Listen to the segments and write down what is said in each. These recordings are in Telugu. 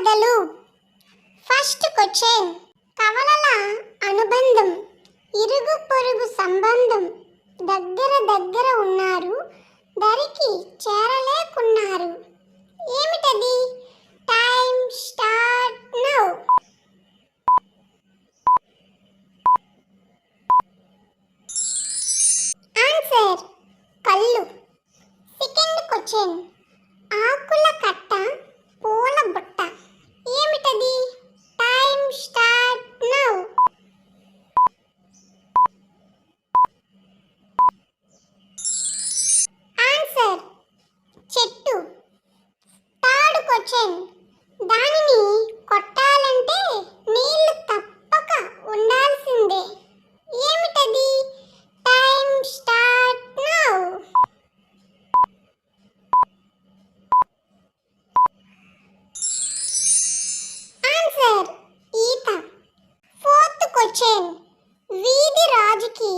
కథలు. First question. కవలల అనుబంధం, ఇరుగు పొరుగు సంబంధం, దగ్గర ఉన్నారు, దరికి చేరలేకున్నారు. ఏమిటది? Time start now. ఆన్సర్ కళ్ళు. Second question. ఆకుల కట్ట, పూల బుట్ట. ఏమిటది? Time start now. ఆన్సర్ చెట్టు. Third question. దానిని కొట్టాలంటే నీళ్లు తప్పక ఉండాల్సిందే. ఏమిటది? Time start now. ఆన్సర్ ఈత. Fourth question. వీధి రాజుకి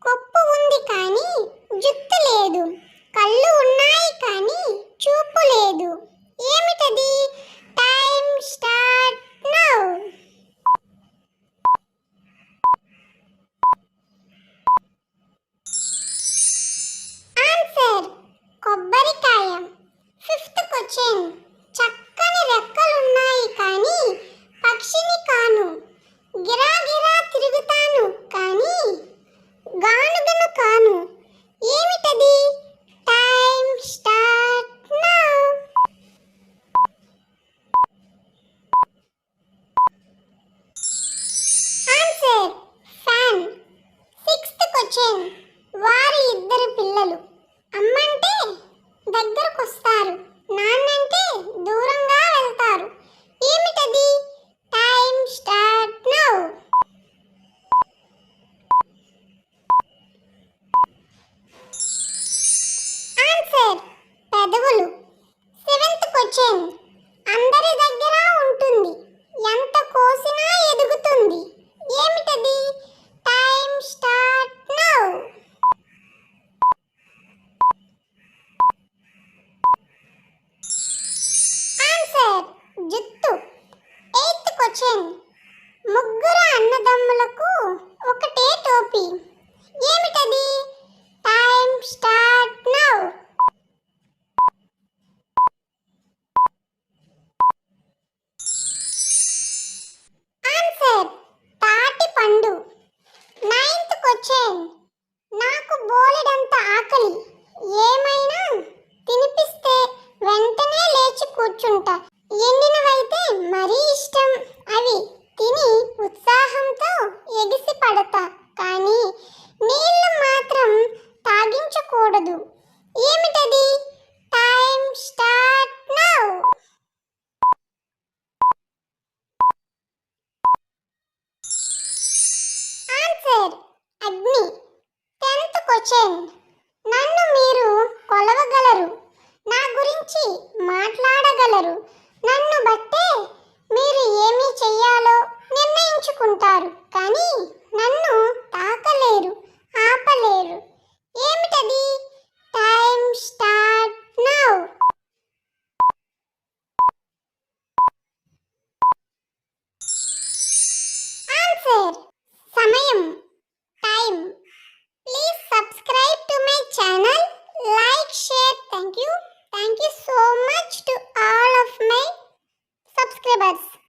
కొప్పు ఉంది కానీ జుత్తు లేదు, కళ్ళు ఉన్నాయి కానీ చూపు లేదు. ఏమిటది? Time start now. ఆన్సర్ కొబ్బరికాయ. Fifth question. చక్కని రెక్కలున్నాయి కానీ పక్షిని కాను, గిరాగిరా తిరుగుతాను కానీ గానుగను కాను. ఏమిటది? Time start now. Answer fan. Sixth question. వారి ఇద్దరు పిల్లలు అమ్మంటే దగ్గరకొస్తారు, నాన్నంటే దూరంగా వెళ్తారు. ఏమిటది? Time start now. ఆన్సర్ పెదవులు. Seventh question. అందరి దగ్గర ఉంటుంది, ఎంత కోసినా ఎదుగుతుంది. ఏమిటది? Time start now. ఆన్సర్ జుట్టు. Eighth question. ముగ్గురు అన్నదమ్ములకు ఒకటే టోపీ. ఏమిటది? Time start now. ఆన్సర్ తాటి పండు. Ninth question. నాకు బోలెడంత ఆకలి, ఏమైనా తినిపిస్తే వెంటనే లేచి కూర్చుంటా. ఎండినవైతే మరీ ఇష్టం, అవి తిని ఉత్సాహంతో ఎగిసి పడతా. కానీ నీళ్లు మాత్రం తాగించకూడదు. ఏమిటది? Time start now. ఆన్సర్ అగ్ని. 10th question. నన్ను మీరు కొలవగలరు, నా గురించి మాట్లాడగలరు, నన్ను బట్టే మీరు ఏమి చెయ్యాలో నిర్ణయించుకుంటారు, కానీ నన్ను తాకలేరు, ఆపలేరు. ఏమిటది? Time start now. ఆన్సర్ సమయం. Time. Please subscribe to my channel, like, share. Thank you so much to all of my subscribers.